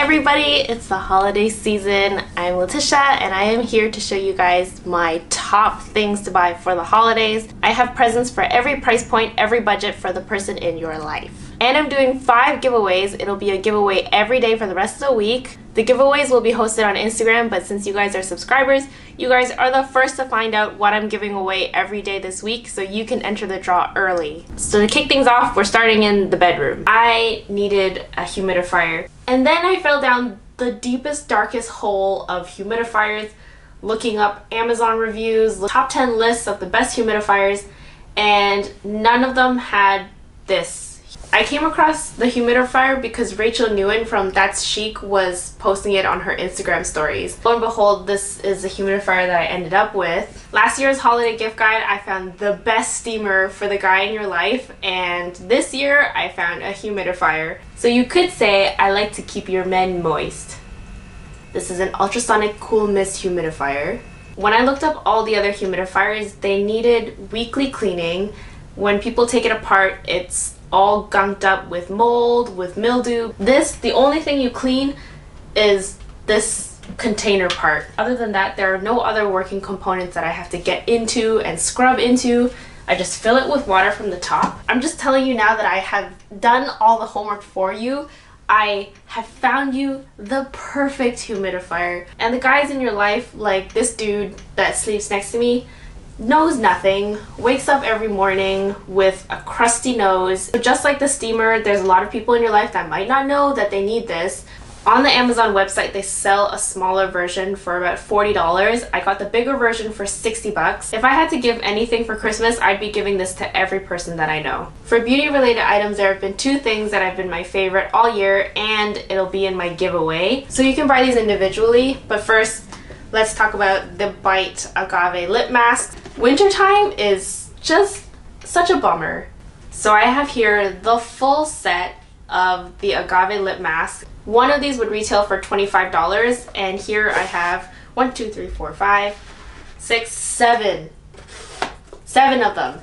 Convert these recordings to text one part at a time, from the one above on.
everybody, it's the holiday season. I'm Letitia and I am here to show you guys my top things to buy for the holidays. I have presents for every price point, every budget for the person in your life. And I'm doing 5 giveaways. It'll be a giveaway every day for the rest of the week. The giveaways will be hosted on Instagram, but since you guys are subscribers, you guys are the first to find out what I'm giving away every day this week, so you can enter the draw early. So to kick things off, we're starting in the bedroom. I needed a humidifier. And then I fell down the deepest, darkest hole of humidifiers, looking up Amazon reviews, top 10 lists of the best humidifiers, and none of them had this. I came across the humidifier because Rachel Nguyen from That's Chic was posting it on her Instagram stories. Lo and behold, this is the humidifier that I ended up with. Last year's holiday gift guide, I found the best steamer for the guy in your life, and this year I found a humidifier. So you could say I like to keep your men moist. This is an ultrasonic cool mist humidifier. When I looked up all the other humidifiers, they needed weekly cleaning. When people take it apart, it's all gunked up with mold, with mildew. The only thing you clean is this container part. Other than that, there are no other working components that I have to get into and scrub into. I just fill it with water from the top. I'm just telling you now that I have done all the homework for you. I have found you the perfect humidifier. And the guys in your life, like this dude that sleeps next to me, knows nothing, wakes up every morning with a crusty nose. So just like the steamer, there's a lot of people in your life that might not know that they need this. On the Amazon website, they sell a smaller version for about $40. I got the bigger version for 60 bucks. If I had to give anything for Christmas, I'd be giving this to every person that I know. For beauty related items, there have been 2 things that have been my favorite all year, and it'll be in my giveaway. So you can buy these individually, but first, let's talk about the Bite Agave Lip Mask. Wintertime is just such a bummer. So I have here the full set of the Agave Lip Mask. One of these would retail for $25, and here I have 1, 2, 3, 4, 5, 6, 7. 7 of them.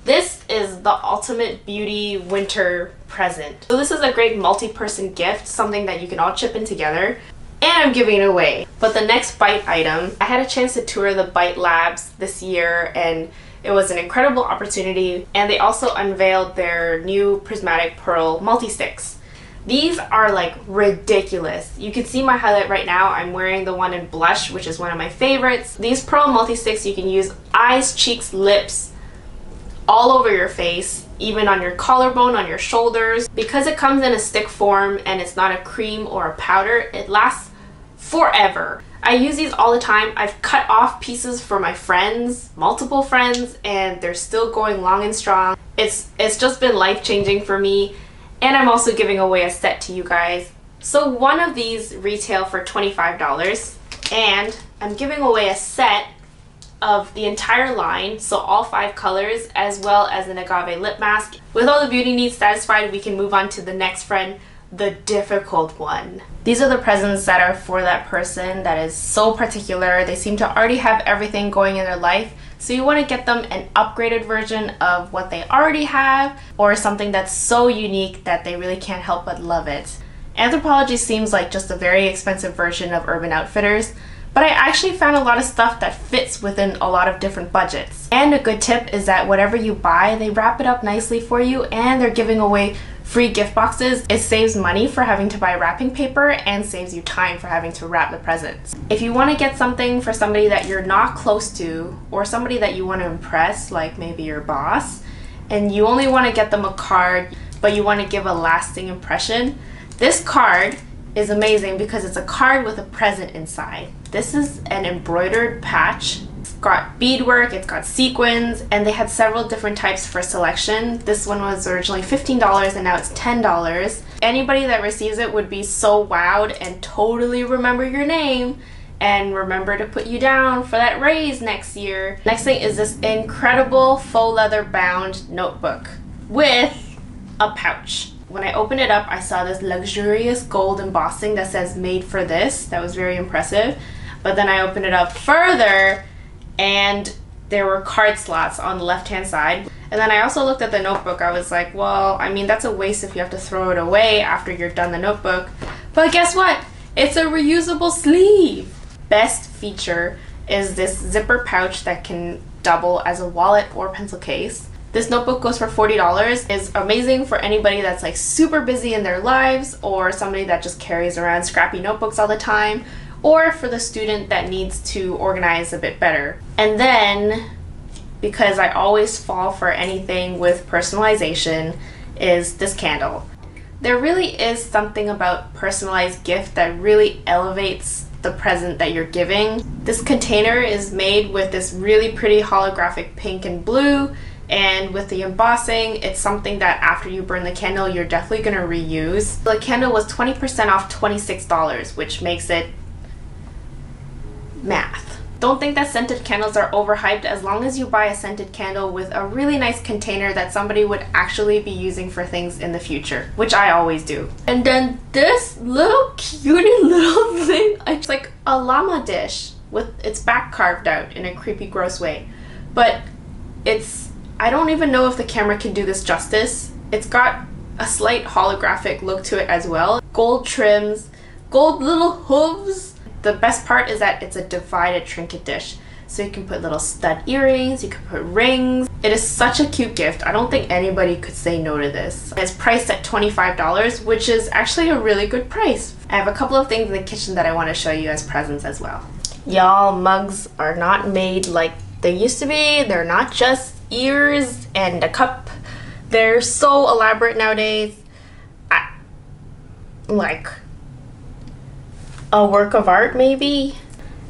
This is the ultimate beauty winter present. So this is a great multi-person gift, something that you can all chip in together. And I'm giving it away. But the next Bite item, I had a chance to tour the Bite Labs this year, and it was an incredible opportunity. And they also unveiled their new Prismatic Pearl multi-sticks. These are like ridiculous. You can see my highlight right now. I'm wearing the one in blush, which is one of my favorites. These pearl multi-sticks, you can use eyes, cheeks, lips, all over your face, even on your collarbone, on your shoulders. Because it comes in a stick form and it's not a cream or a powder, it lasts forever. I use these all the time. I've cut off pieces for my friends, multiple friends, and they're still going long and strong. It's just been life-changing for me, and I'm also giving away a set to you guys. So one of these retail for $25, and I'm giving away a set of the entire line, so all 5 colors, as well as an agave lip mask. With all the beauty needs satisfied, we can move on to the next friend, the difficult one. These are the presents that are for that person that is so particular. They seem to already have everything going in their life, so you want to get them an upgraded version of what they already have, or something that's so unique that they really can't help but love it. Anthropologie seems like just a very expensive version of Urban Outfitters, but I actually found a lot of stuff that fits within a lot of different budgets. And a good tip is that whatever you buy, they wrap it up nicely for you, and they're giving away free gift boxes. It saves money for having to buy wrapping paper and saves you time for having to wrap the presents. If you want to get something for somebody that you're not close to, or somebody that you want to impress, like maybe your boss, and you only want to get them a card, but you want to give a lasting impression, this card is amazing because it's a card with a present inside. This is an embroidered patch. It's got beadwork, it's got sequins, and they had several different types for selection. This one was originally $15 and now it's $10. Anybody that receives it would be so wowed and totally remember your name and remember to put you down for that raise next year. Next thing is this incredible faux leather bound notebook with a pouch. When I opened it up, I saw this luxurious gold embossing that says made for this. That was very impressive. But then I opened it up further and there were card slots on the left hand side. And then I also looked at the notebook. I was like, well, I mean, that's a waste if you have to throw it away after you're done the notebook. But guess what? It's a reusable sleeve. Best feature is this zipper pouch that can double as a wallet or pencil case. This notebook goes for $40. It's amazing for anybody that's like super busy in their lives, or somebody that just carries around scrappy notebooks all the time, or for the student that needs to organize a bit better. And then, because I always fall for anything with personalization, is this candle. There really is something about personalized gift that really elevates the present that you're giving. This container is made with this really pretty holographic pink and blue, and with the embossing, it's something that after you burn the candle, you're definitely going to reuse. The candle was 20% off $26, which makes it math. Don't think that scented candles are overhyped as long as you buy a scented candle with a really nice container that somebody would actually be using for things in the future, which I always do. And then this little cutie little thing, it's like a llama dish with its back carved out in a creepy, gross way. But I don't even know if the camera can do this justice. It's got a slight holographic look to it as well. Gold trims, gold little hooves. The best part is that it's a divided trinket dish. So you can put little stud earrings, you can put rings. It is such a cute gift. I don't think anybody could say no to this. It's priced at $25, which is actually a really good price. I have a couple of things in the kitchen that I want to show you as presents as well. Y'all, mugs are not made like they used to be. They're not just ears and a cup. They're so elaborate nowadays. Like a work of art maybe,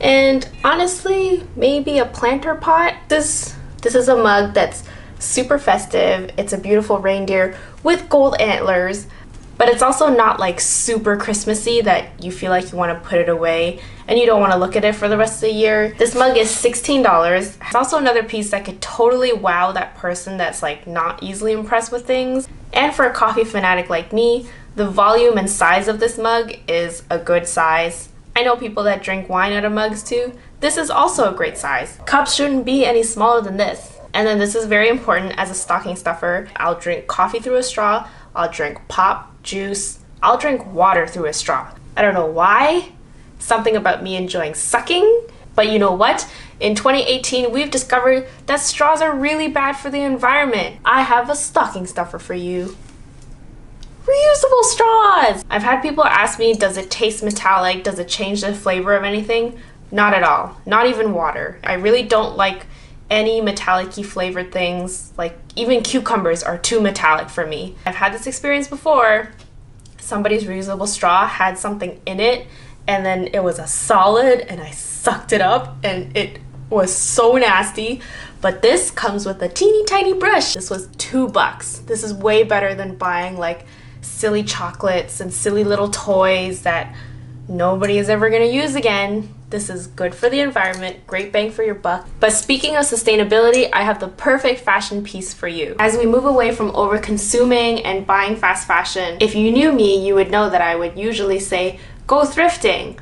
and honestly maybe a planter pot. This is a mug that's super festive. It's a beautiful reindeer with gold antlers, but it's also not like super Christmassy that you feel like you want to put it away and you don't want to look at it for the rest of the year. This mug is $16. It's also another piece that could totally wow that person that's like not easily impressed with things. And for a coffee fanatic like me, the volume and size of this mug is a good size. I know people that drink wine out of mugs too. This is also a great size. Cups shouldn't be any smaller than this. And then this is very important as a stocking stuffer. I'll drink coffee through a straw. I'll drink pop, juice. I'll drink water through a straw. I don't know why. Something about me enjoying sucking. But you know what? In 2018, we've discovered that straws are really bad for the environment. I have a stocking stuffer for you. Reusable straws! I've had people ask me, does it taste metallic? Does it change the flavor of anything? Not at all. Not even water. I really don't like any metallic-y flavored things. Like even cucumbers are too metallic for me. I've had this experience before. Somebody's reusable straw had something in it and then it was a solid and I sucked it up and it was so nasty. But this comes with a teeny tiny brush. This was $2. This is way better than buying like silly chocolates and silly little toys that nobody is ever going to use again. This is good for the environment, great bang for your buck. But speaking of sustainability, I have the perfect fashion piece for you. As we move away from over consuming and buying fast fashion, if you knew me, you would know that I would usually say, go thrifting.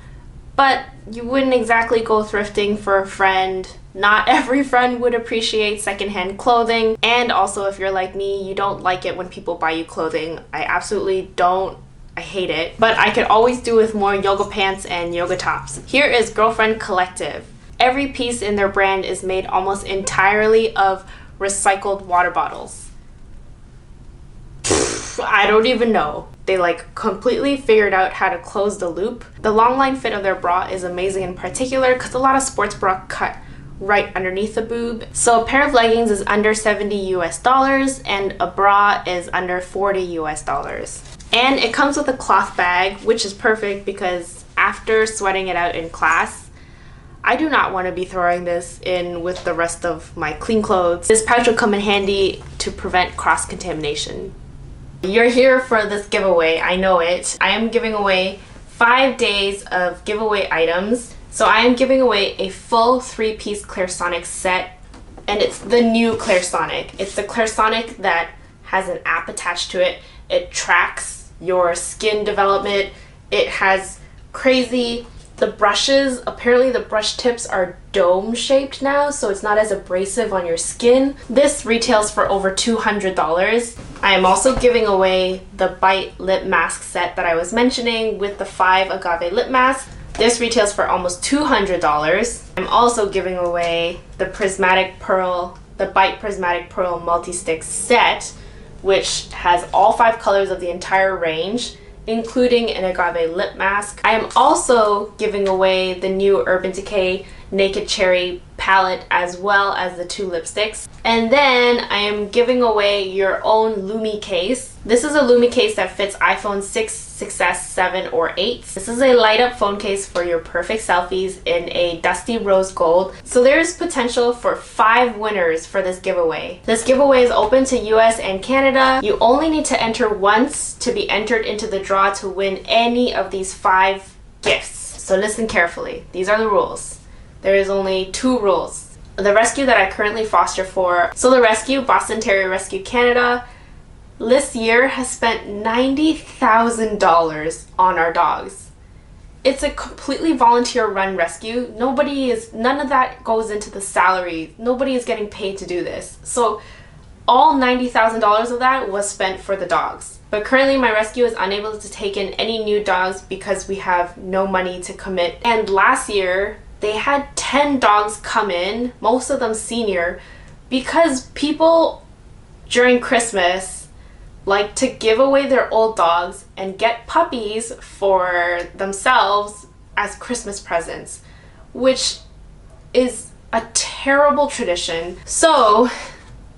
But you wouldn't exactly go thrifting for a friend. Not every friend would appreciate secondhand clothing. And also, if you're like me, you don't like it when people buy you clothing. I absolutely don't. I hate it. But I could always do with more yoga pants and yoga tops. Here is Girlfriend Collective. Every piece in their brand is made almost entirely of recycled water bottles. I don't even know. They like completely figured out how to close the loop. The long line fit of their bra is amazing in particular because a lot of sports bra cut right underneath the boob. So a pair of leggings is under $70 US and a bra is under $40 US. And it comes with a cloth bag, which is perfect because after sweating it out in class, I do not want to be throwing this in with the rest of my clean clothes. This pouch will come in handy to prevent cross-contamination. You're here for this giveaway, I know it. I am giving away 5 days of giveaway items. So I am giving away a full 3-piece Clairsonic set, and it's the new Clairsonic. It's the Clairsonic that has an app attached to it. It tracks your skin development. It has crazy The brushes, apparently the brush tips are dome shaped now, so it's not as abrasive on your skin. This retails for over $200. I am also giving away the Bite lip mask set that I was mentioning with the 5 agave lip masks. This retails for almost $200. I'm also giving away the Bite Prismatic Pearl Multi-Stick set, which has all 5 colors of the entire range, including an agave lip mask. I am also giving away the new Urban Decay Naked Cherry palette as well as the 2 lipsticks. And then I am giving away your own Lumi case. This is a Lumi case that fits iPhone 6, 6S, 7, or 8. This is a light up phone case for your perfect selfies in a dusty rose gold. So there's potential for 5 winners for this giveaway. This giveaway is open to US and Canada. You only need to enter once to be entered into the draw to win any of these 5 gifts. So listen carefully. These are the rules. There is only 2 rules. The rescue that I currently foster for, so the rescue, Boston Terrier Rescue Canada, this year has spent $90,000 on our dogs. It's a completely volunteer run rescue. None of that goes into the salary. Nobody is getting paid to do this. So all $90,000 of that was spent for the dogs. But currently my rescue is unable to take in any new dogs because we have no money to commit. And last year, they had 10 dogs come in, most of them senior, because people during Christmas like to give away their old dogs and get puppies for themselves as Christmas presents, which is a terrible tradition. So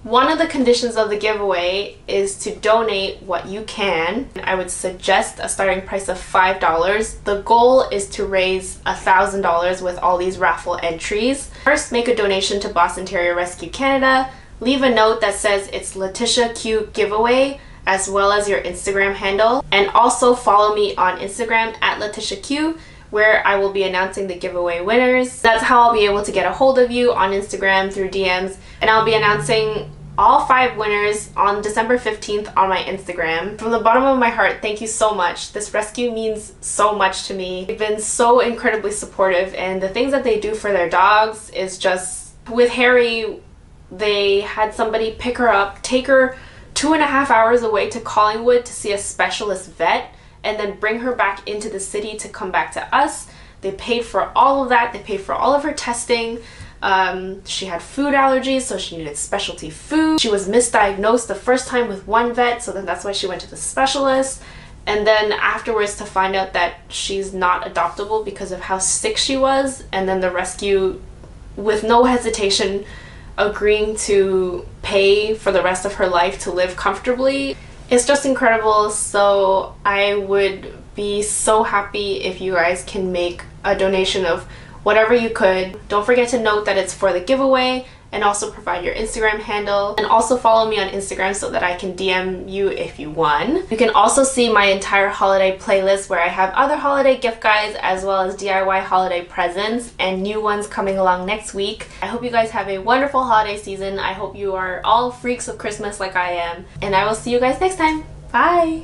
one of the conditions of the giveaway is to donate what you can. I would suggest a starting price of $5. The goal is to raise $1,000 with all these raffle entries. First, make a donation to Boston Terrier Rescue Canada. Leave a note that says it's Letitia Q giveaway, as well as your Instagram handle. And also follow me on Instagram at Letitia Q, where I will be announcing the giveaway winners. That's how I'll be able to get a hold of you on Instagram through DMs. And I'll be announcing all 5 winners on December 15th on my Instagram. From the bottom of my heart, thank you so much. This rescue means so much to me. They've been so incredibly supportive, and the things that they do for their dogs is just... With Harry, they had somebody pick her up, take her 2.5 hours away to Collingwood to see a specialist vet, and then bring her back into the city to come back to us. They paid for all of that. They paid for all of her testing. She had food allergies, so she needed specialty food. She was misdiagnosed the first time with one vet, so then that's why she went to the specialist. And then afterwards to find out that she's not adoptable because of how sick she was, and then the rescue, with no hesitation, agreeing to pay for the rest of her life to live comfortably. It's just incredible. So I would be so happy if you guys can make a donation of whatever you could. Don't forget to note that it's for the giveaway, and also provide your Instagram handle, and also follow me on Instagram so that I can DM you if you won. You can also see my entire holiday playlist where I have other holiday gift guides as well as DIY holiday presents and new ones coming along next week. I hope you guys have a wonderful holiday season. I hope you are all freaks of Christmas like I am, and I will see you guys next time. Bye!